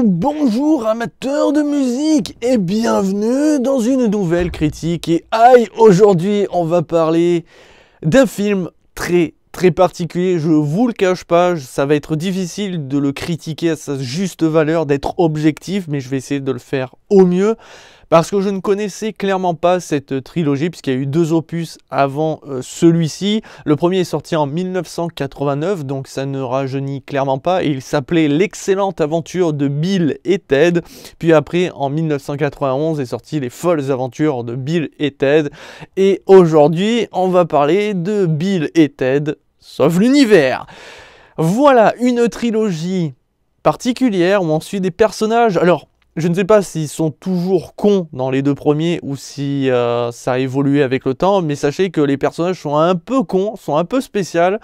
Bonjour amateurs de musique et bienvenue dans une nouvelle critique. Et aïe, aujourd'hui on va parler d'un film très particulier, je vous le cache pas, ça va être difficile de le critiquer à sa juste valeur, d'être objectif, mais je vais essayer de le faire au mieux. Parce que je ne connaissais clairement pas cette trilogie, puisqu'il y a eu 2 opus avant celui-ci. Le premier est sorti en 1989, donc ça ne rajeunit clairement pas. Et il s'appelait L'excellente aventure de Bill et Ted. Puis après, en 1991, est sorti Les folles aventures de Bill et Ted. Et aujourd'hui, on va parler de Bill et Ted, sauf l'univers. Voilà, une trilogie particulière où on suit des personnages. Alors, je ne sais pas s'ils sont toujours cons dans les 2 premiers ou si ça a évolué avec le temps, mais sachez que les personnages sont un peu cons, sont un peu spéciaux,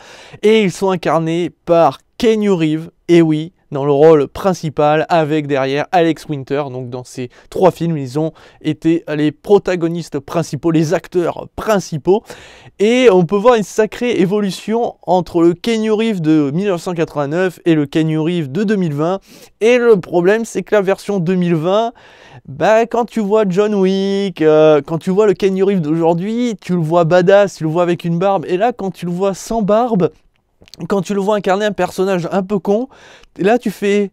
et ils sont incarnés par Keanu Reeves, et oui, dans le rôle principal, avec derrière Alex Winter. Donc dans ces 3 films, ils ont été les protagonistes principaux, les acteurs principaux. Et on peut voir une sacrée évolution entre le Keanu Reeves de 1989 et le Keanu Reeves de 2020. Et le problème, c'est que la version 2020, quand tu vois John Wick, quand tu vois le Keanu Reeves d'aujourd'hui, tu le vois badass, tu le vois avec une barbe. Et là, quand tu le vois sans barbe, quand tu le vois incarner un personnage un peu con, là tu fais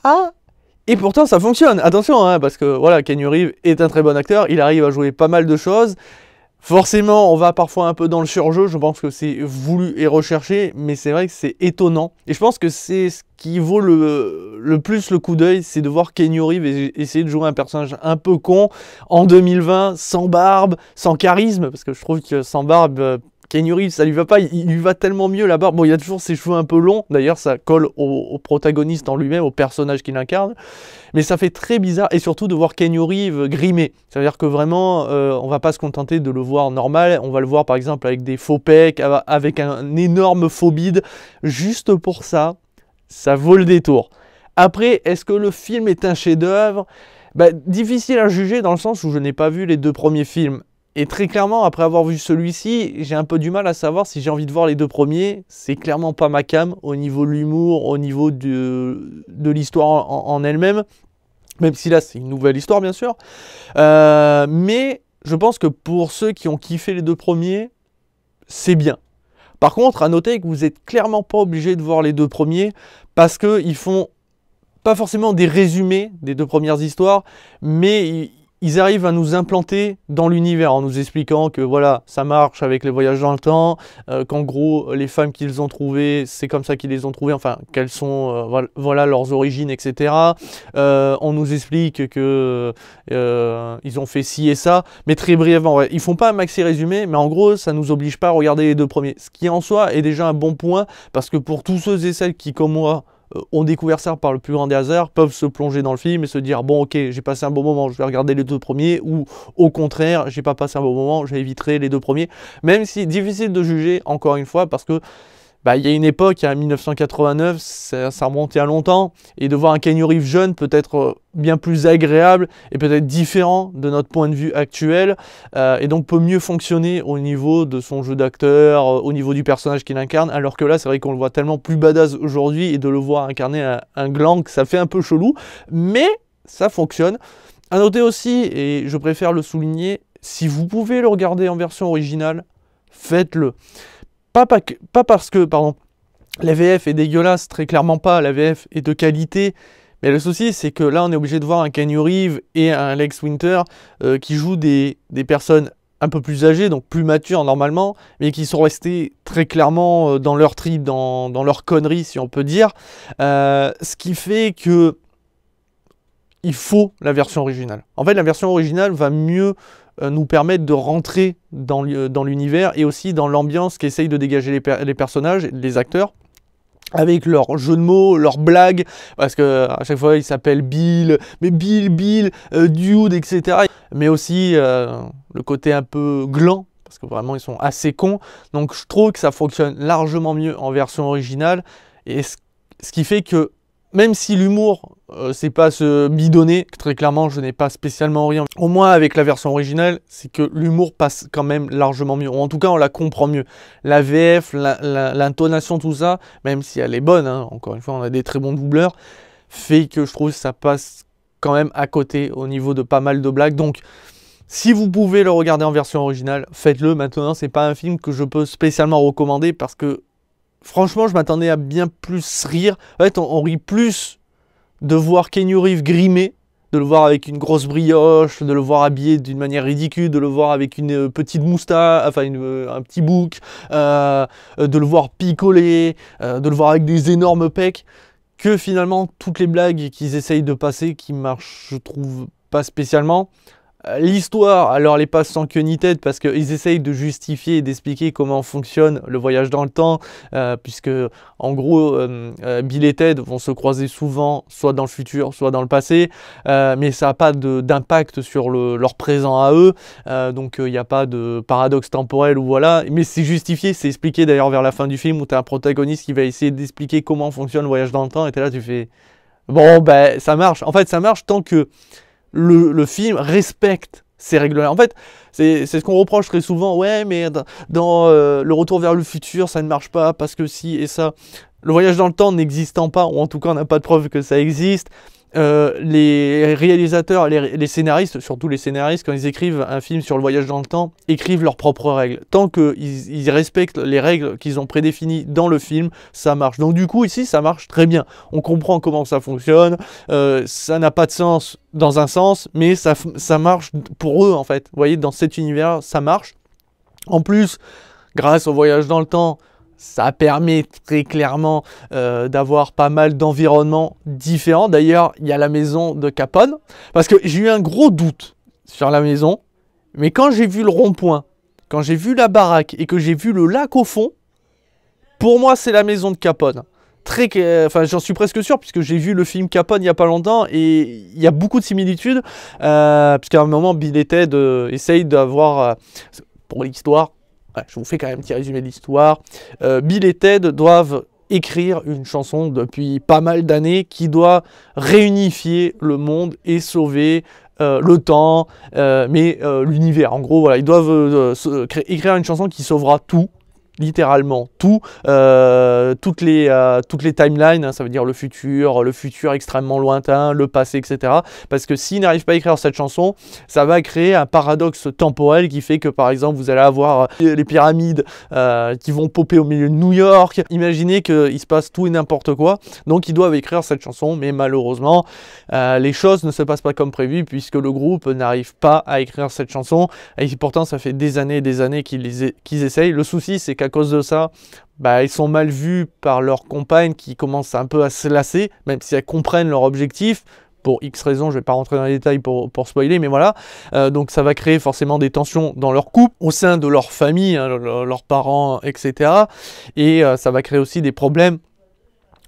ah. Et pourtant ça fonctionne, attention, hein, parce que voilà, Keanu Reeves est un très bon acteur, il arrive à jouer pas mal de choses. Forcément, on va parfois un peu dans le surjeu, je pense que c'est voulu et recherché, mais c'est vrai que c'est étonnant. Et je pense que c'est ce qui vaut le plus le coup d'œil, c'est de voir Keanu Reeves essayer de jouer un personnage un peu con en 2020, sans barbe, sans charisme, parce que je trouve que sans barbe, Keanu Reeves, ça lui va pas, il lui va tellement mieux la barbe. Bon, il a toujours ses cheveux un peu longs, d'ailleurs ça colle au protagoniste en lui-même, au personnage qu'il incarne. Mais ça fait très bizarre, et surtout de voir Keanu Reeves grimé. C'est-à-dire que vraiment, on va pas se contenter de le voir normal, on va le voir par exemple avec des faux pecs, avec un énorme faux bide. Juste pour ça, ça vaut le détour. Après, est-ce que le film est un chef-d'œuvre? Difficile à juger dans le sens où je n'ai pas vu les 2 premiers films. Et très clairement, après avoir vu celui-ci, j'ai un peu du mal à savoir si j'ai envie de voir les 2 premiers. C'est clairement pas ma came au niveau de l'humour, au niveau de l'histoire en elle-même. Même si là, c'est une nouvelle histoire, bien sûr. Mais je pense que pour ceux qui ont kiffé les 2 premiers, c'est bien. Par contre, à noter que vous n'êtes clairement pas obligé de voir les 2 premiers parce qu'ils font pas forcément des résumés des 2 premières histoires, mais ils arrivent à nous implanter dans l'univers en nous expliquant que voilà, ça marche avec les voyages dans le temps, qu'en gros, les femmes qu'ils ont trouvées, c'est comme ça qu'ils les ont trouvées, enfin, quelles sont voilà leurs origines, etc. On nous explique que ils ont fait ci et ça, mais très brièvement. Ouais. Ils font pas un maxi résumé, mais en gros, ça nous oblige pas à regarder les 2 premiers. Ce qui en soi est déjà un bon point, parce que pour tous ceux et celles qui, comme moi, ont découvert ça par le plus grand des hasards, peuvent se plonger dans le film et se dire bon ok, j'ai passé un bon moment, je vais regarder les 2 premiers, ou au contraire, j'ai pas passé un bon moment, j'éviterai les 2 premiers, même si difficile de juger encore une fois parce que il y a une époque, en 1989, ça remontait à longtemps, et de voir un Keanu Reeves jeune peut être bien plus agréable et peut-être différent de notre point de vue actuel, et donc peut mieux fonctionner au niveau de son jeu d'acteur, au niveau du personnage qu'il incarne, alors que là, c'est vrai qu'on le voit tellement plus badass aujourd'hui, et de le voir incarner un gland, ça fait un peu chelou, mais ça fonctionne. À noter aussi, et je préfère le souligner, si vous pouvez le regarder en version originale, faites-le. Pas parce que, pardon, la VF est dégueulasse, très clairement pas, la VF est de qualité, mais le souci c'est que là on est obligé de voir un Keanu Reeves et un Alex Winter qui jouent des personnes un peu plus âgées, donc plus matures normalement, mais qui sont restés très clairement dans leur trip, dans leur connerie si on peut dire, ce qui fait que il faut la version originale. En fait, la version originale va mieux nous permettre de rentrer dans l'univers et aussi dans l'ambiance qu'essayent de dégager les personnages, les acteurs, avec leurs jeux de mots, leurs blagues, parce que à chaque fois ils s'appellent Bill, mais Bill, Dude, etc. Mais aussi le côté un peu gland, parce que vraiment ils sont assez cons. Donc je trouve que ça fonctionne largement mieux en version originale, et ce qui fait que même si l'humour, c'est pas se bidonner, très clairement, je n'ai pas spécialement rien. Au moins, avec la version originale, c'est que l'humour passe quand même largement mieux. Ou en tout cas, on la comprend mieux. La VF, l'intonation, tout ça, même si elle est bonne, hein, encore une fois, on a des très bons doubleurs, fait que je trouve que ça passe quand même à côté au niveau de pas mal de blagues. Donc, si vous pouvez le regarder en version originale, faites-le. Maintenant, c'est pas un film que je peux spécialement recommander parce que, franchement, je m'attendais à bien plus rire. En fait, on rit plus de voir Keanu Reeves grimé, de le voir avec une grosse brioche, de le voir habillé d'une manière ridicule, de le voir avec une petite moustache, enfin un petit bouc, de le voir picoler, de le voir avec des énormes pecs, que finalement toutes les blagues qu'ils essayent de passer, qui marchent, je trouve, pas spécialement. L'histoire, alors elle n'est pas sans queue ni tête parce qu'ils essayent de justifier et d'expliquer comment fonctionne le voyage dans le temps, puisque en gros Bill et Ted vont se croiser souvent, soit dans le futur, soit dans le passé, mais ça n'a pas d'impact sur leur présent à eux, donc il n'y a pas de paradoxe temporel ou voilà, mais c'est justifié, c'est expliqué d'ailleurs vers la fin du film où tu as un protagoniste qui va essayer d'expliquer comment fonctionne le voyage dans le temps, et tu es là, tu fais bon ben ça marche, en fait ça marche tant que le film respecte ces règles-là. En fait, c'est ce qu'on reproche très souvent. Ouais, mais dans le retour vers le futur, ça ne marche pas parce que si et ça. Le voyage dans le temps n'existant pas, ou en tout cas on n'a pas de preuve que ça existe, les réalisateurs, les scénaristes, surtout les scénaristes, quand ils écrivent un film sur le voyage dans le temps, écrivent leurs propres règles. Tant qu'ils respectent les règles qu'ils ont prédéfinies dans le film, ça marche. Donc du coup, ici, ça marche très bien. On comprend comment ça fonctionne, ça n'a pas de sens dans un sens, mais ça marche pour eux, en fait. Vous voyez, dans cet univers, ça marche. En plus, grâce au voyage dans le temps, ça permet très clairement d'avoir pas mal d'environnements différents. D'ailleurs, il y a la maison de Capone. Parce que j'ai eu un gros doute sur la maison. Mais quand j'ai vu le rond-point, quand j'ai vu la baraque et que j'ai vu le lac au fond, pour moi, c'est la maison de Capone. Enfin, j'en suis presque sûr, puisque j'ai vu le film Capone il n'y a pas longtemps. Et il y a beaucoup de similitudes. Puisqu'à un moment, Bill et Ted essayent d'avoir, pour l'histoire, ouais, je vous fais quand même un petit résumé de l'histoire. Bill et Ted doivent écrire une chanson depuis pas mal d'années qui doit réunifier le monde et sauver le temps, mais l'univers. En gros, voilà, ils doivent écrire une chanson qui sauvera tout. Littéralement tout, toutes les timelines, hein, ça veut dire le futur extrêmement lointain, le passé, etc. Parce que s'ils n'arrivent pas à écrire cette chanson, ça va créer un paradoxe temporel qui fait que par exemple vous allez avoir les pyramides qui vont popper au milieu de New York. Imaginez qu'il se passe tout et n'importe quoi, donc ils doivent écrire cette chanson, mais malheureusement les choses ne se passent pas comme prévu puisque le groupe n'arrive pas à écrire cette chanson et pourtant ça fait des années et des années qu'ils essayent. Le souci c'est qu'à cause de ça, ils sont mal vus par leurs compagnes qui commencent un peu à se lasser, même si elles comprennent leur objectif. Pour X raisons, je ne vais pas rentrer dans les détails pour spoiler, mais voilà. Donc ça va créer forcément des tensions dans leur couple, au sein de leur famille, hein, leurs parents, etc. Et ça va créer aussi des problèmes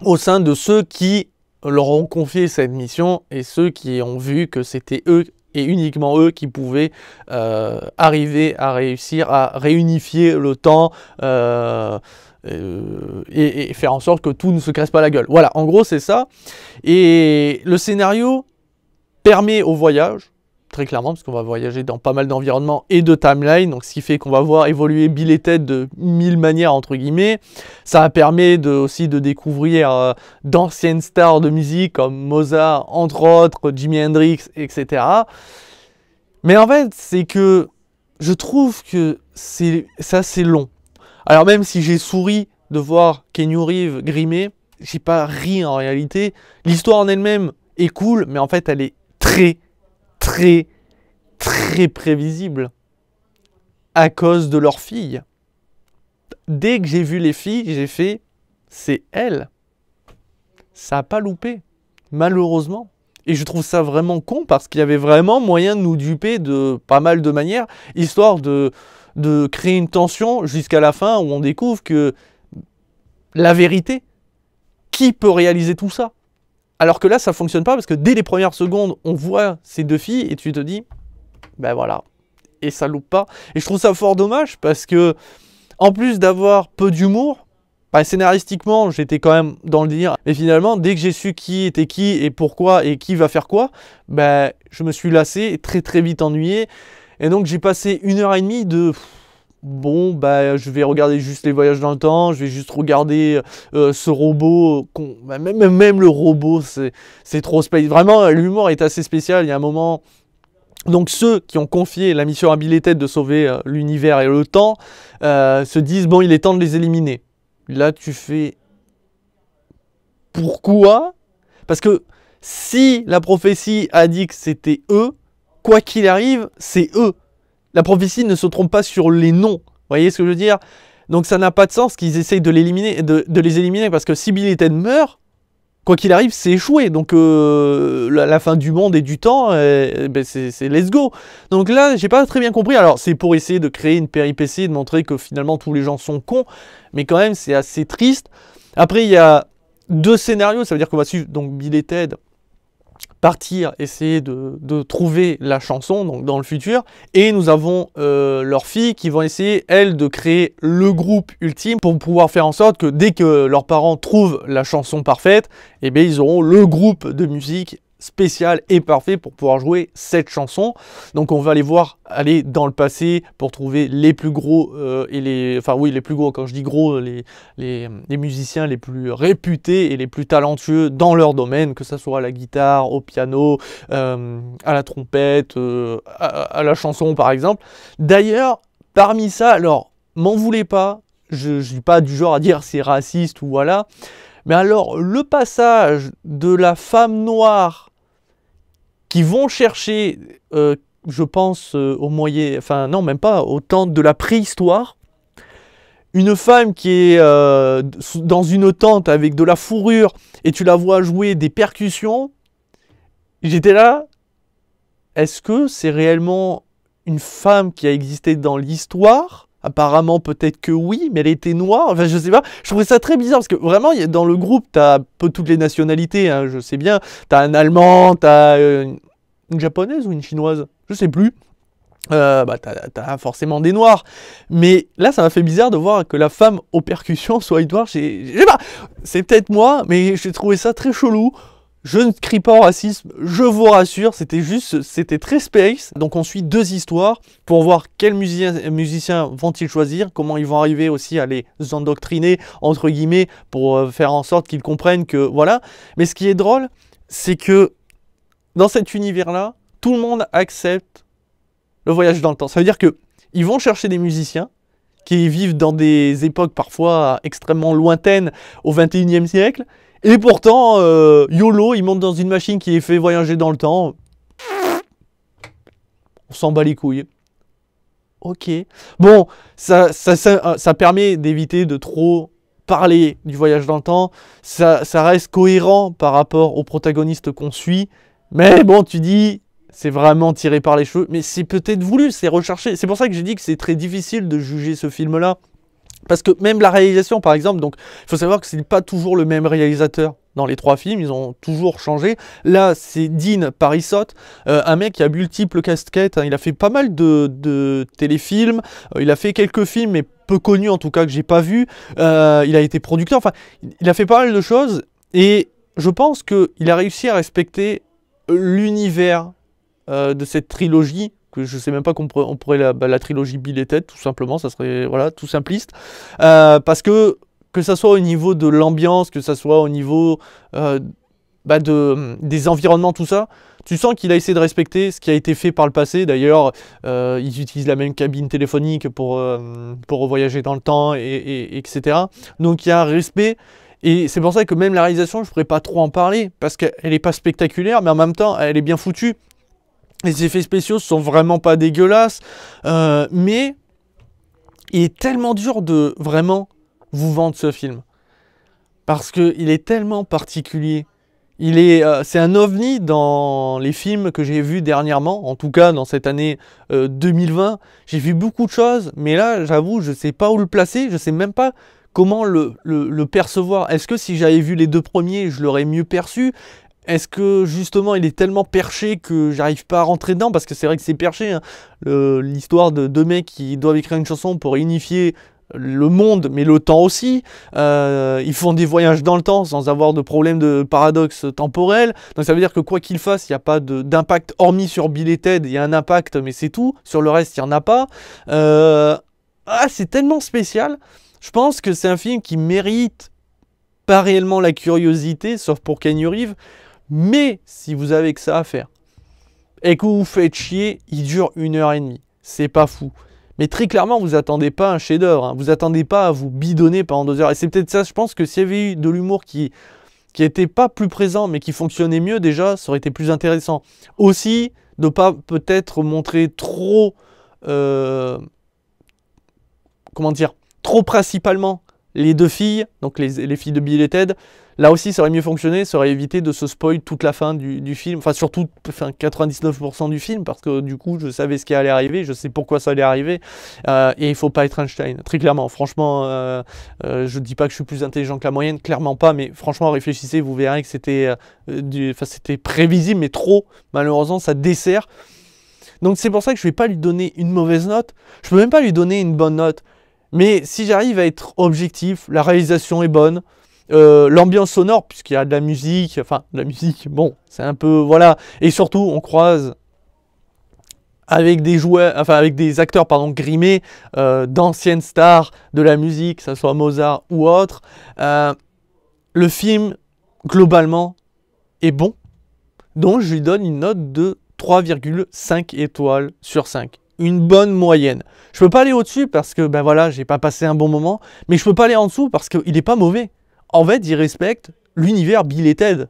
au sein de ceux qui leur ont confié cette mission et ceux qui ont vu que c'était eux et uniquement eux qui pouvaient arriver à réussir à réunifier le temps et faire en sorte que tout ne se casse pas la gueule. Voilà, en gros c'est ça. Et le scénario permet au voyage, très clairement, parce qu'on va voyager dans pas mal d'environnements et de timelines, donc ce qui fait qu'on va voir évoluer Bill et Ted de 1000 manières, entre guillemets. Ça permet aussi de découvrir d'anciennes stars de musique comme Mozart, entre autres, Jimi Hendrix, etc. Mais en fait, c'est que je trouve que c'est long. Alors même si j'ai souri de voir Keanu Reeves grimé, j'ai pas ri en réalité. L'histoire en elle-même est cool, mais en fait, elle est très prévisible à cause de leurs filles. Dès que j'ai vu les filles, j'ai fait c'est elle. Ça n'a pas loupé, malheureusement. Et je trouve ça vraiment con parce qu'il y avait vraiment moyen de nous duper de pas mal de manières, histoire de créer une tension jusqu'à la fin où on découvre que la vérité, qui peut réaliser tout ça? Alors que là, ça ne fonctionne pas parce que dès les premières secondes, on voit ces deux filles et tu te dis, voilà, et ça loupe pas. Et je trouve ça fort dommage parce que, en plus d'avoir peu d'humour, scénaristiquement, j'étais quand même dans le délire. Mais finalement, dès que j'ai su qui était qui et pourquoi et qui va faire quoi, je me suis lassé et très vite ennuyé. Et donc j'ai passé 1h30 de bon, bah, je vais regarder juste les voyages dans le temps, je vais juste regarder ce robot, bah, même le robot, c'est trop spécial. Vraiment, l'humour est assez spécial. Il y a un moment, donc ceux qui ont confié la mission à Bill et Ted de sauver l'univers et le temps, se disent, bon, il est temps de les éliminer. Là, tu fais... Pourquoi? Parce que si la prophétie a dit que c'était eux, quoi qu'il arrive, c'est eux. La prophétie ne se trompe pas sur les noms. Vous voyez ce que je veux dire? Donc ça n'a pas de sens qu'ils essayent de les éliminer, parce que si Bill et Ted meurent, quoi qu'il arrive, c'est échoué. Donc la fin du monde et du temps, ben c'est let's go. Donc là, j'ai pas très bien compris. Alors c'est pour essayer de créer une péripétie, de montrer que finalement tous les gens sont cons, mais quand même c'est assez triste. Après il y a deux scénarios, ça veut dire qu'on va suivre donc Bill et Ted partir, essayer de trouver la chanson donc dans le futur, et nous avons leurs filles qui vont essayer, elles, de créer le groupe ultime pour pouvoir faire en sorte que dès que leurs parents trouvent la chanson parfaite, eh bien, ils auront le groupe de musique spécial et parfait pour pouvoir jouer cette chanson. Donc on va les voir aller dans le passé pour trouver les plus gros et les... Enfin oui, les plus gros, quand je dis gros, les musiciens les plus réputés et les plus talentueux dans leur domaine, que ce soit à la guitare, au piano, à la trompette, à la chanson par exemple. D'ailleurs, parmi ça, alors, m'en voulez pas, je suis pas du genre à dire c'est raciste ou voilà, mais alors le passage de la femme noire qui vont chercher, je pense, au moyen... Enfin, non, même pas, au temps de la préhistoire. Une femme qui est dans une tente avec de la fourrure et tu la vois jouer des percussions. J'étais là. Est-ce que c'est réellement une femme qui a existé dans l'histoire? Apparemment, peut-être que oui, mais elle était noire. Enfin, je sais pas. Je trouvais ça très bizarre parce que vraiment, dans le groupe, t'as un peu toutes les nationalités. Hein, je sais bien. T'as un Allemand, t'as une Japonaise ou une Chinoise, je sais plus. Bah, t'as forcément des noirs. Mais là, ça m'a fait bizarre de voir que la femme aux percussions soit une noire. Je sais pas. C'est peut-être moi, mais j'ai trouvé ça très chelou. Je ne crie pas au racisme, je vous rassure, c'était très space. Donc on suit deux histoires pour voir quels musiciens vont-ils choisir, comment ils vont arriver aussi à les endoctriner, entre guillemets, pour faire en sorte qu'ils comprennent que, voilà. Mais ce qui est drôle, c'est que dans cet univers-là, tout le monde accepte le voyage dans le temps. Ça veut dire que ils vont chercher des musiciens qui vivent dans des époques parfois extrêmement lointaines au 21e siècle, et pourtant, YOLO, il monte dans une machine qui est fait voyager dans le temps. On s'en bat les couilles. Ok. Bon, ça permet d'éviter de trop parler du voyage dans le temps. Ça reste cohérent par rapport au protagoniste qu'on suit. Mais bon, tu dis, c'est vraiment tiré par les cheveux. Mais c'est peut-être voulu, c'est recherché. C'est pour ça que j'ai dit que c'est très difficile de juger ce film-là. Parce que même la réalisation, par exemple, donc il faut savoir que c'est pas toujours le même réalisateur dans les trois films, ils ont toujours changé. Là, c'est Dean Parisot, un mec qui a multiples casquettes, hein. Il a fait pas mal de téléfilms, il a fait quelques films, mais peu connus en tout cas, que j'ai pas vu. Il a été producteur, enfin, il a fait pas mal de choses, et je pense qu'il a réussi à respecter l'univers de cette trilogie, que je sais même pas qu'on pourrait la trilogie Bill et Ted, tout simplement, ça serait voilà, tout simpliste, parce que ça soit au niveau de l'ambiance, que ça soit au niveau des environnements, tout ça, tu sens qu'il a essayé de respecter ce qui a été fait par le passé. D'ailleurs, ils utilisent la même cabine téléphonique pour voyager dans le temps, etc. Donc il y a un respect. Et c'est pour ça que même la réalisation, je ne pourrais pas trop en parler, parce qu'elle n'est pas spectaculaire, mais en même temps, elle est bien foutue. Les effets spéciaux sont vraiment pas dégueulasses, mais il est tellement dur de vraiment vous vendre ce film. Parce qu'il est tellement particulier. C'est un ovni dans les films que j'ai vus dernièrement, en tout cas dans cette année 2020. J'ai vu beaucoup de choses, mais là, j'avoue, je ne sais pas où le placer, je ne sais même pas comment le percevoir. Est-ce que si j'avais vu les deux premiers, je l'aurais mieux perçu ? Est-ce que justement il est tellement perché que j'arrive pas à rentrer dedans? Parce que c'est vrai que c'est perché, hein. L'histoire de deux mecs qui doivent écrire une chanson pour unifier le monde, mais le temps aussi. Ils font des voyages dans le temps sans avoir de problème de paradoxe temporel. Donc ça veut dire que quoi qu'ils fassent, il n'y a pas d'impact, hormis sur Bill et Ted, il y a un impact, mais c'est tout. Sur le reste, il n'y en a pas. ah, c'est tellement spécial. Je pense que c'est un film qui mérite pas réellement la curiosité, sauf pour Keanu Reeves, mais si vous avez que ça à faire, et que vous vous faites chier, il dure 1h30. C'est pas fou. Mais très clairement, vous attendez pas un chef-d'œuvre. Hein. Vous attendez pas à vous bidonner pendant 2 heures. Et c'est peut-être ça, je pense que s'il y avait eu de l'humour qui était pas plus présent, mais qui fonctionnait mieux déjà, ça aurait été plus intéressant. Aussi, de pas peut-être montrer trop... comment dire, trop principalement les 2 filles, donc les filles de Bill et Ted. Là aussi, ça aurait mieux fonctionné, ça aurait évité de se spoil toute la fin du film, enfin surtout 99% du film, parce que du coup, je savais ce qui allait arriver, je sais pourquoi ça allait arriver, et il faut pas être Einstein, très clairement. Franchement, je dis pas que je suis plus intelligent que la moyenne, clairement pas, mais franchement, réfléchissez, vous verrez que c'était c'était prévisible, mais trop, malheureusement, ça dessert. Donc c'est pour ça que je vais pas lui donner une mauvaise note, je peux même pas lui donner une bonne note. Mais si j'arrive à être objectif, la réalisation est bonne, l'ambiance sonore, puisqu'il y a de la musique, enfin, de la musique, bon, c'est un peu, voilà. Et surtout, on croise avec des joueurs, enfin, avec des acteurs, pardon, grimés, d'anciennes stars de la musique, que ce soit Mozart ou autre. Le film, globalement, est bon. Donc, je lui donne une note de 3,5 étoiles sur 5. Une bonne moyenne. Je peux pas aller au-dessus parce que, ben voilà, j'ai pas passé un bon moment, mais je peux pas aller en dessous parce qu'il est pas mauvais. En fait, il respecte l'univers Bill et Ted.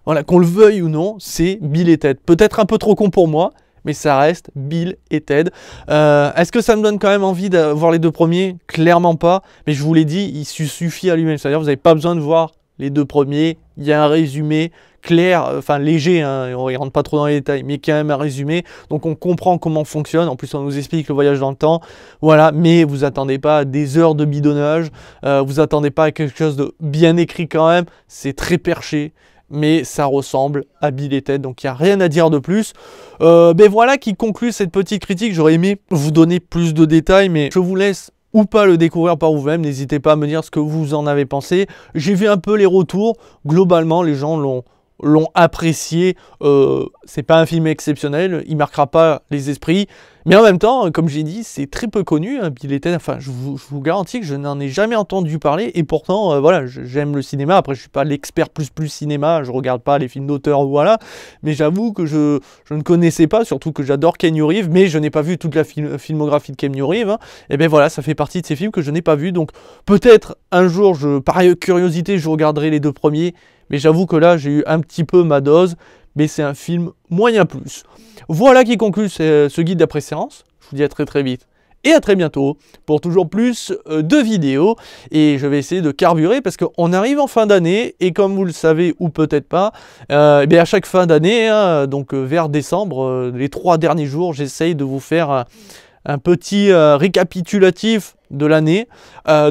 Voilà, qu'on le veuille ou non, c'est Bill et Ted. Peut-être un peu trop con pour moi, mais ça reste Bill et Ted. Est-ce que ça me donne quand même envie de voir les 2 premiers? Clairement pas, mais je vous l'ai dit, il suffit à lui-même. C'est-à-dire, vous n'avez pas besoin de voir les 2 premiers, il y a un résumé clair, enfin léger, hein, on ne rentre pas trop dans les détails, mais quand même un résumé, donc on comprend comment fonctionne, en plus on nous explique le voyage dans le temps, voilà, mais vous attendez pas à des heures de bidonnage, vous attendez pas à quelque chose de bien écrit quand même, c'est très perché, mais ça ressemble à Bill et Ted, donc il n'y a rien à dire de plus. Ben voilà qui conclut cette petite critique, j'aurais aimé vous donner plus de détails, mais je vous laisse ou pas le découvrir par vous-même, n'hésitez pas à me dire ce que vous en avez pensé. J'ai vu un peu les retours, globalement les gens l'ont apprécié, c'est pas un film exceptionnel, il marquera pas les esprits, mais en même temps, comme j'ai dit, c'est très peu connu, hein, Bill et Ted, enfin je vous garantis que je n'en ai jamais entendu parler, et pourtant, voilà, j'aime le cinéma, après je suis pas l'expert plus cinéma, je regarde pas les films d'auteur, voilà, mais j'avoue que je ne connaissais pas, surtout que j'adore Keanu Reeves, mais je n'ai pas vu toute la filmographie de Keanu Reeves, hein, et bien voilà, ça fait partie de ces films que je n'ai pas vu, donc peut-être un jour, par curiosité, je regarderai les 2 premiers, mais j'avoue que là, j'ai eu un petit peu ma dose, mais c'est un film moyen plus. Voilà qui conclut ce guide d'après-séance. Je vous dis à très très vite et à très bientôt pour toujours plus de vidéos. Et je vais essayer de carburer parce qu'on arrive en fin d'année et comme vous le savez ou peut-être pas, eh bien à chaque fin d'année, hein, donc vers décembre, les 3 derniers jours, j'essaye de vous faire un petit récapitulatif de l'année,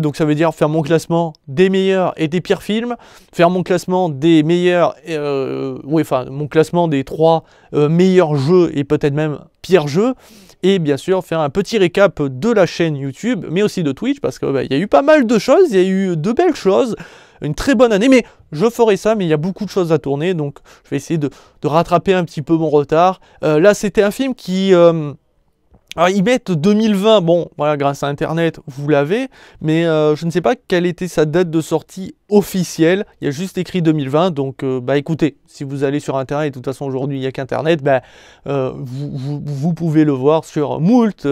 donc ça veut dire faire mon classement des meilleurs et des pires films, faire mon classement des meilleurs, oui, enfin mon classement des 3 meilleurs jeux et peut-être même pires jeux, et bien sûr faire un petit récap de la chaîne YouTube, mais aussi de Twitch, parce qu'il y a eu pas mal de choses, il y a eu de belles choses, une très bonne année, mais je ferai ça, mais il y a beaucoup de choses à tourner, donc je vais essayer de rattraper un petit peu mon retard. Là c'était un film qui... alors ils mettent 2020, bon voilà, grâce à internet vous l'avez, mais je ne sais pas quelle était sa date de sortie officielle, il y a juste écrit 2020, donc bah écoutez, si vous allez sur internet, de toute façon aujourd'hui il n'y a qu'internet, bah, vous pouvez le voir sur moult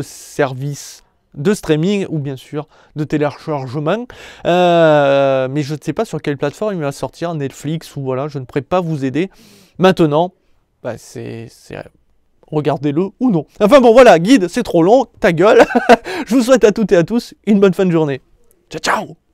services de streaming ou bien sûr de téléchargement, mais je ne sais pas sur quelle plateforme il va sortir, Netflix ou voilà, je ne pourrais pas vous aider. Maintenant, bah, c'est regardez-le ou non. Enfin bon voilà, guide, c'est trop long, ta gueule. Je vous souhaite à toutes et à tous une bonne fin de journée. Ciao ciao.